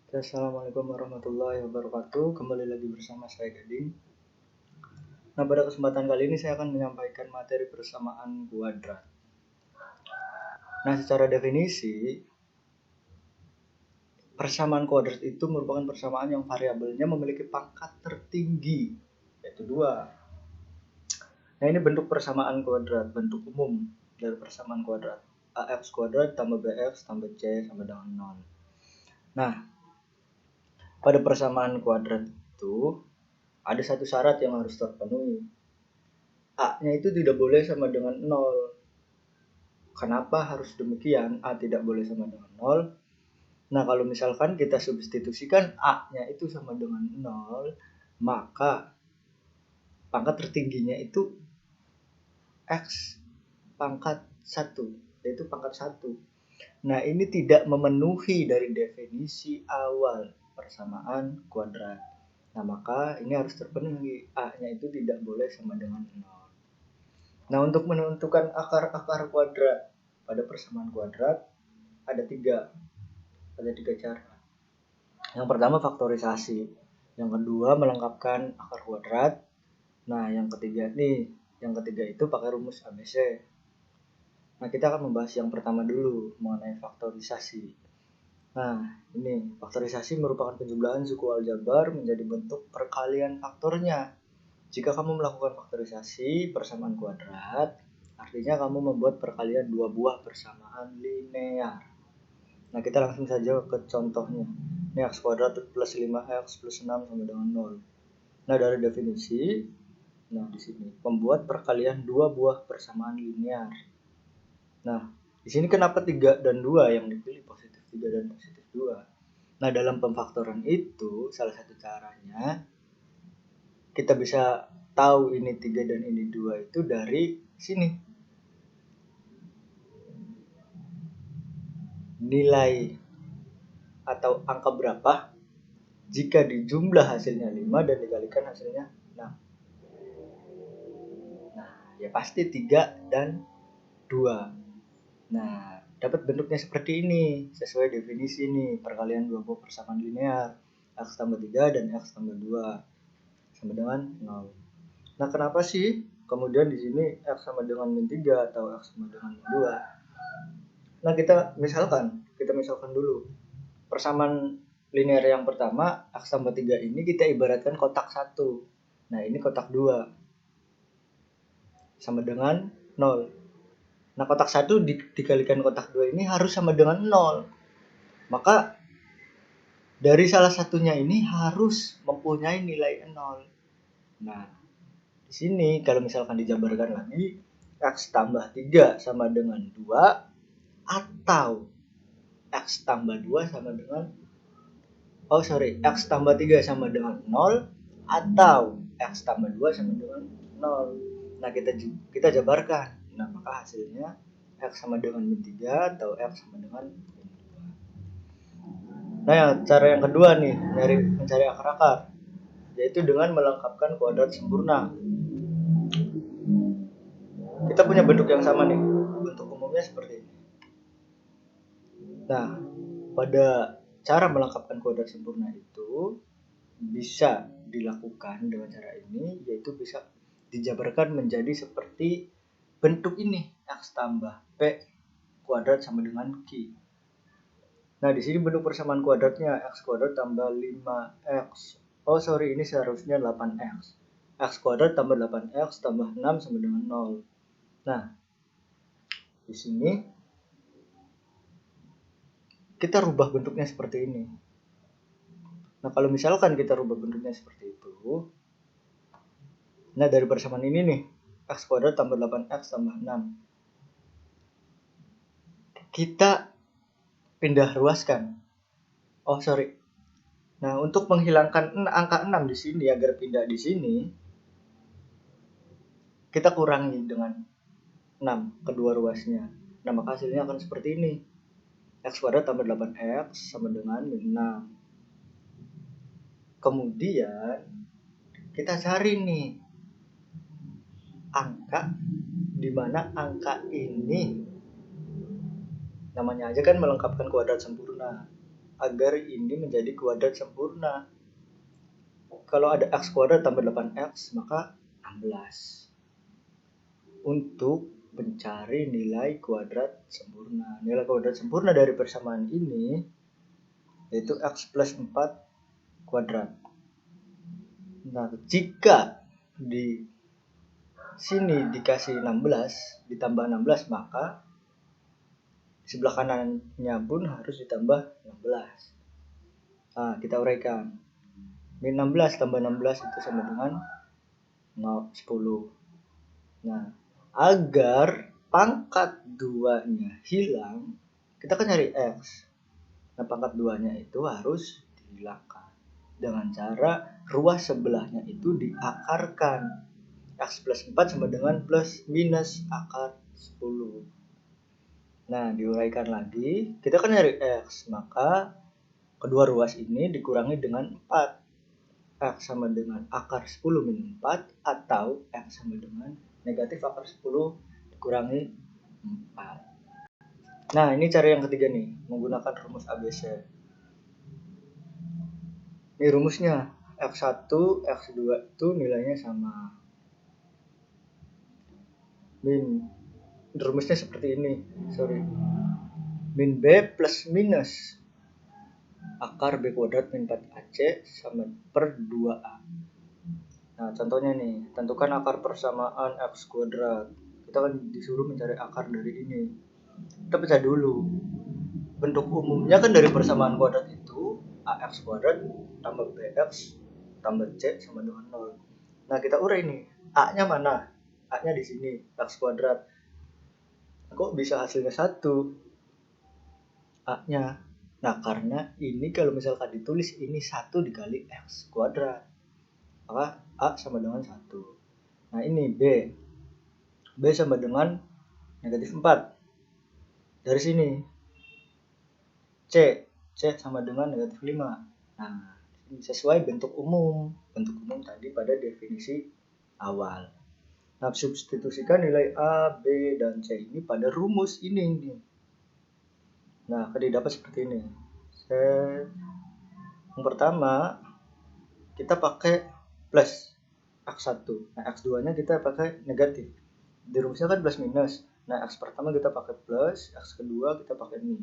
Assalamualaikum warahmatullahi wabarakatuh. Kembali lagi bersama saya Gading. Nah, pada kesempatan kali ini saya akan menyampaikan materi persamaan kuadrat. Nah, secara definisi, persamaan kuadrat itu merupakan persamaan yang variabelnya memiliki pangkat tertinggi, yaitu 2. Nah, ini bentuk persamaan kuadrat, bentuk umum dari persamaan kuadrat. AX kuadrat tambah BX tambah C sama dengan 0. Nah, pada persamaan kuadrat itu ada satu syarat yang harus terpenuhi. A-nya itu tidak boleh sama dengan 0. Kenapa harus demikian? A tidak boleh sama dengan 0. Nah, kalau misalkan kita substitusikan A-nya itu sama dengan 0, maka pangkat tertingginya itu X pangkat 1, yaitu pangkat 1. Nah, ini tidak memenuhi dari definisi awal persamaan kuadrat. Nah, maka ini harus terpenuhi. A-nya itu tidak boleh sama dengan 0. Nah, untuk menentukan akar-akar kuadrat pada persamaan kuadrat ada tiga cara. Yang pertama faktorisasi, yang kedua melengkapkan akar kuadrat. Nah, yang ketiga itu pakai rumus ABC. Nah, kita akan membahas yang pertama dulu mengenai faktorisasi. Nah, ini faktorisasi merupakan penjumlahan suku aljabar menjadi bentuk perkalian faktornya. Jika kamu melakukan faktorisasi persamaan kuadrat, artinya kamu membuat perkalian dua buah persamaan linear. Nah, kita langsung saja ke contohnya. Ini X kuadrat plus 5X plus 6 sama dengan 0. Nah, dari definisi, di sini membuat perkalian dua buah persamaan linear. Nah, di sini kenapa 3 dan 2 yang dipilih, positif 3 dan positif 2? Nah, dalam pemfaktoran itu, salah satu caranya kita bisa tahu ini 3 dan ini 2 itu dari sini. Nilai atau angka berapa jika dijumlah hasilnya 5 dan dikalikan hasilnya 6. Nah, ya pasti 3 dan 2. Nah, dapat bentuknya seperti ini, sesuai definisi ini, perkalian dua buah persamaan linear, X tambah 3 dan X tambah 2 sama dengan 0. Nah, kenapa sih kemudian di sini X sama dengan min 3 atau X sama dengan min 2? Nah, kita misalkan dulu. Persamaan linear yang pertama, X tambah 3 ini kita ibaratkan kotak 1. Nah, ini kotak 2. Sama dengan 0. Nah, kotak 1 dikalikan kotak 2 ini harus sama dengan 0. Maka dari salah satunya ini harus mempunyai nilai 0. Nah, di sini kalau misalkan dijabarkan lagi, X tambah 3 sama dengan 2 atau X tambah 2 sama dengan X tambah 3 sama dengan 0 atau X tambah 2 sama dengan 0. Nah, kita jabarkan. Nah, maka hasilnya X sama dengan min 3 atau X sama dengan min 2. Nah, cara yang kedua nih, mencari akar-akar, yaitu dengan melengkapkan kuadrat sempurna. Kita punya bentuk yang sama nih, bentuk umumnya seperti ini. Nah, pada cara melengkapkan kuadrat sempurna itu bisa dilakukan dengan cara ini, yaitu bisa dijabarkan menjadi seperti bentuk ini, X tambah P kuadrat sama dengan Q. Nah, di sini bentuk persamaan kuadratnya X kuadrat tambah 5X. Ini seharusnya 8X. X kuadrat tambah 8X tambah 6 sama dengan 0. Nah, di sini kita rubah bentuknya seperti ini. Nah, kalau misalkan kita rubah bentuknya seperti itu, nah dari persamaan ini nih, X kuadrat tambah 8X tambah 6. Kita pindah ruaskan. Nah, untuk menghilangkan angka 6 di sini agar pindah di sini, kita kurangi dengan 6 kedua ruasnya. Nah, maka hasilnya akan seperti ini. X kuadrat tambah 8X sama dengan min 6. Kemudian kita cari nih angka di mana angka ini namanya aja kan melengkapkan kuadrat sempurna. agar ini menjadi kuadrat sempurna. Kalau ada x kuadrat tambah 8x maka 16. Untuk mencari nilai kuadrat sempurna. Nilai kuadrat sempurna dari persamaan ini yaitu x plus 4 kuadrat. Nah, jika di sini dikasih 16 ditambah 16 maka sebelah kanannya pun harus ditambah 16. Nah, kita uraikan. Min 16 tambah 16 itu sama dengan 10. Nah, agar pangkat 2-nya hilang, kita kan cari x. Nah, pangkat 2-nya itu harus dihilangkan dengan cara ruas sebelahnya itu diakarkan. X plus 4 sama dengan plus minus akar 10. Nah, diuraikan lagi, kita kan cari x, maka kedua ruas ini dikurangi dengan 4. X sama dengan akar 10 min 4 atau X sama dengan negatif akar 10 dikurangi 4. Nah, ini cara yang ketiga nih, menggunakan rumus ABC. Ini rumusnya, X1, X2 itu nilainya sama. Rumusnya seperti ini, min B plus minus akar B kuadrat min 4AC sama per 2A. Nah, contohnya nih, tentukan akar persamaan X kuadrat. Kita kan disuruh mencari akar dari ini. Kita baca dulu. Bentuk umumnya kan dari persamaan kuadrat itu AX kuadrat tambah BX tambah C sama dengan 0. Nah, kita urai nih. A-nya mana? A-nya di sini, X kuadrat. Kok bisa hasilnya 1? A-nya. Nah, karena ini kalau misalkan ditulis ini 1 dikali X kuadrat. Maka A sama dengan 1. Nah, ini B. B sama dengan negatif 4. Dari sini C sama dengan negatif 5. Nah, sesuai bentuk umum tadi pada definisi awal. Nah, substitusikan nilai A, B, dan C ini pada rumus ini. Nah, akan didapat seperti ini. Yang pertama, kita pakai plus X1. Nah, X2-nya kita pakai negatif. Di rumusnya kan plus minus. Nah, X pertama kita pakai plus, X kedua kita pakai min.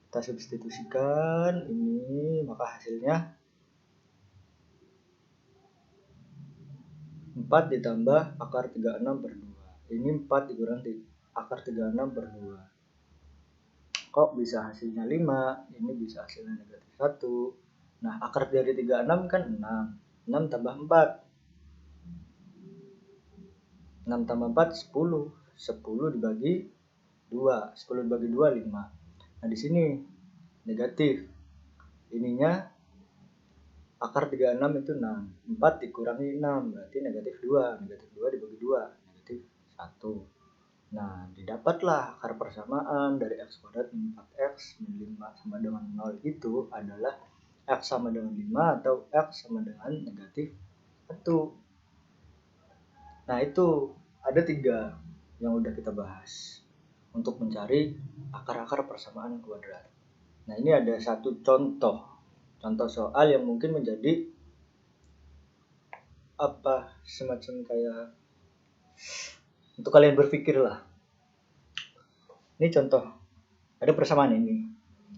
Kita substitusikan ini, maka hasilnya 4 ditambah akar 36 per 2. Ini 4 dikurangi akar 36 per 2. Kok bisa hasilnya 5? Ini bisa hasilnya negatif 1. Nah, akar dari 36 kan 6. 6 tambah 4. 6 tambah 4, 10. 10 dibagi 2. 10 dibagi 2, 5. Nah, di sini negatif. Ininya akar 36 itu 6. 4 dikurangi 6 berarti negatif 2. Negatif 2 dibagi 2, negatif 1. Nah, didapatlah akar persamaan dari X kuadrat min 4X min 5 sama dengan 0 itu adalah X sama dengan 5 atau X sama dengan negatif 1. Nah, itu ada 3 yang udah kita bahas untuk mencari akar-akar persamaan kuadrat. Nah, ini ada satu contoh soal yang mungkin menjadi semacam kayak untuk kalian berpikir lah. Ini contoh, ada persamaan ini,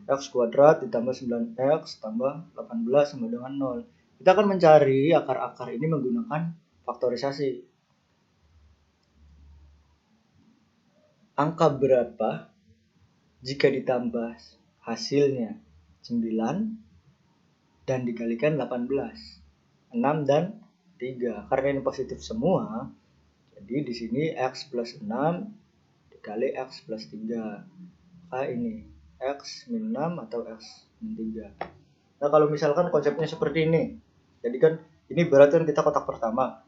X kuadrat ditambah 9X tambah 18 sama dengan 0. Kita akan mencari akar-akar ini menggunakan faktorisasi. Angka berapa jika ditambah hasilnya 9 dan dikalikan 18, 6 dan 3. Karena ini positif semua, jadi di sini X plus 6 dikali X plus 3. Maka ini X min 6 atau X min 3. Nah, kalau misalkan konsepnya seperti ini, jadi kan ini berarti kan kita kotak pertama,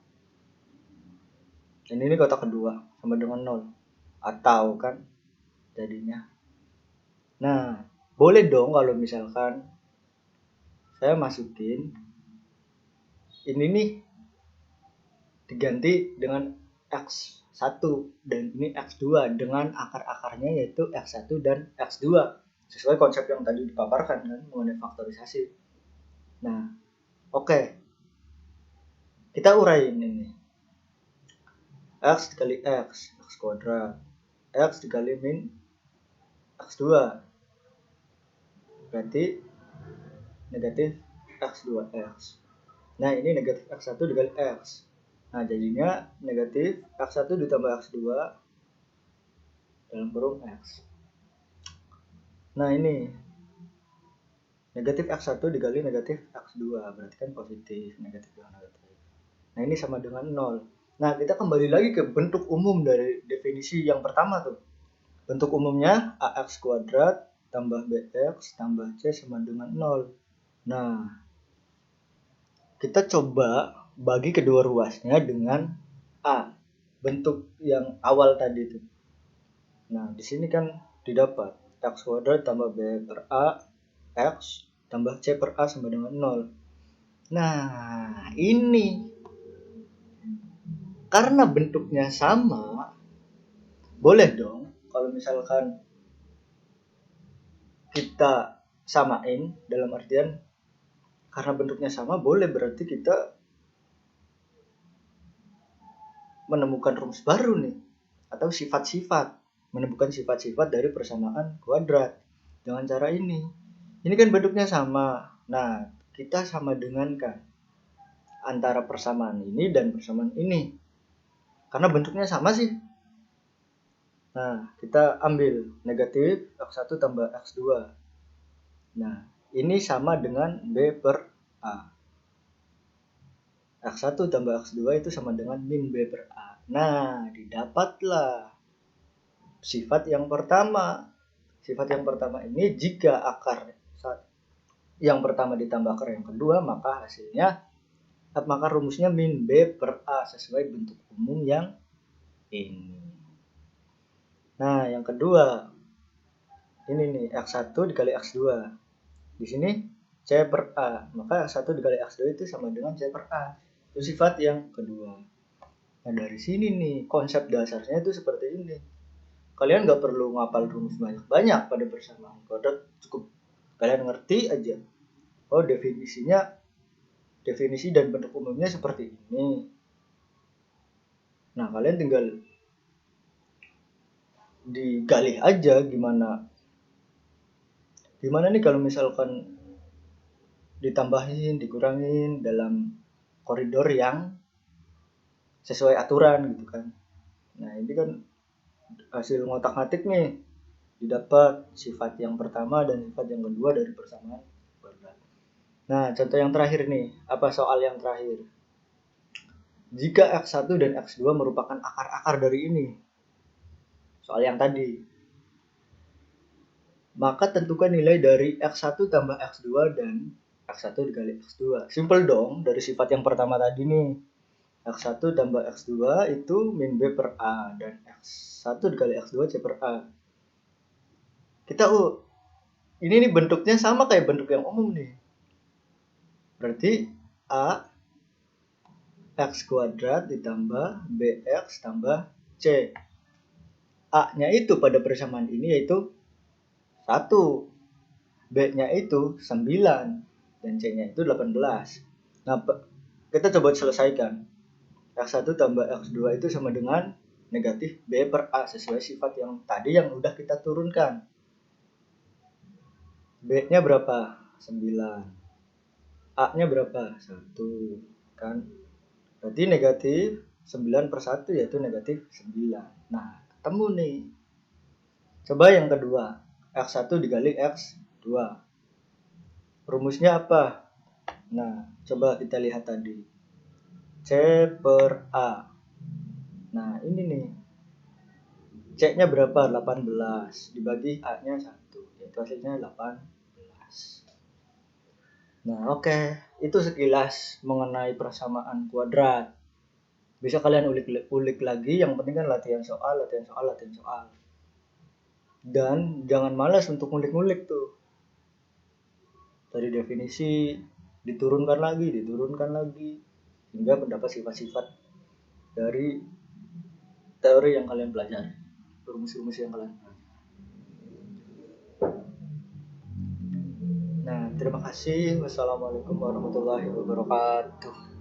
dan ini kotak kedua sama dengan 0. Atau kan jadinya. Nah, boleh dong kalau misalkan saya masukin ini nih diganti dengan X1 dan ini X2 dengan akar-akarnya yaitu X1 dan X2 sesuai konsep yang tadi dipaparkan kan mengenai faktorisasi. Nah, oke. Kita uraiin ini. X dikali X kuadrat. X dikali min X2. Berarti negatif X2X. Nah, ini negatif X1 dikali X. Nah, jadinya negatif X1 ditambah X2 dalam kurung X. Nah, ini negatif X1 dikali negatif X2. Berarti kan positif, negatif dengan negatif. Nah, ini sama dengan 0. Nah, kita kembali lagi ke bentuk umum dari definisi yang pertama tuh. Bentuk umumnya AX kuadrat tambah BX tambah C sama dengan 0. Nah, kita coba bagi kedua ruasnya dengan A. Bentuk yang awal tadi itu. Nah, di sini kan didapat X kuadrat tambah B per A X tambah C per A sama dengan 0. Nah, ini karena bentuknya sama, boleh dong kalau misalkan kita samain, dalam artian karena bentuknya sama, boleh berarti kita menemukan rumus baru nih, atau sifat-sifat, menemukan sifat-sifat dari persamaan kuadrat dengan cara ini. Ini kan bentuknya sama. Nah, kita sama dengankan antara persamaan ini dan persamaan ini. Karena bentuknya sama sih. Nah, kita ambil negatif X1 tambah X2. Nah, ini sama dengan B per A. X1 tambah X2 itu sama dengan min B per A. Nah, didapatlah sifat yang pertama. Sifat yang pertama ini jika akar yang pertama ditambah akar yang kedua, maka rumusnya min B per A sesuai bentuk umum yang ini. Nah, yang kedua, ini nih, X1 dikali X2. Di sini C per A, maka X1 dikali X2 itu sama dengan C per A. Itu sifat yang kedua. Nah, dari sini nih, konsep dasarnya itu seperti ini. Kalian nggak perlu ngapal rumus banyak-banyak pada persamaan kuadrat, cukup kalian ngerti aja. Oh, definisi dan bentuk umumnya seperti ini. Nah, kalian tinggal digali aja gimana nih kalau misalkan ditambahin, dikurangin dalam koridor yang sesuai aturan gitu kan. Nah, ini kan hasil ngotak-ngatik nih, didapat sifat yang pertama dan sifat yang kedua dari persamaan kuadrat. Nah, contoh yang terakhir nih, apa soal yang terakhir? Jika X1 dan X2 merupakan akar-akar dari ini, soal yang tadi, maka tentukan nilai dari X1 tambah X2 dan X1 dikali X2. Simple dong, dari sifat yang pertama tadi nih. X1 tambah X2 itu min B per A dan X1 dikali X2 C per A. Kita ini nih bentuknya sama kayak bentuk yang umum nih. Berarti A X kuadrat ditambah BX tambah C. A-nya itu pada persamaan ini yaitu 1. B-nya itu 9 dan C-nya itu 18. Nah, kita coba selesaikan. X1 tambah X2 itu sama dengan negatif B per A sesuai sifat yang tadi yang udah kita turunkan. B-nya berapa? 9. A-nya berapa? 1. Kan? Berarti negatif 9 per 1 yaitu negatif 9. Nah, ketemu nih. Coba yang kedua. X1 dikali X2. Rumusnya apa? Nah, coba kita lihat tadi. C per A. Nah, ini nih. C-nya berapa? 18. Dibagi A-nya 1. Yaitu hasilnya 18. Nah, oke. Itu sekilas mengenai persamaan kuadrat. Bisa kalian ulik lagi. Yang penting kan latihan soal. Dan jangan malas untuk ngulik-ngulik tuh. Dari definisi diturunkan lagi hingga mendapat sifat-sifat dari teori yang kalian pelajari, rumus-rumus yang kalian pelajari. Terima kasih. Wassalamualaikum warahmatullahi wabarakatuh.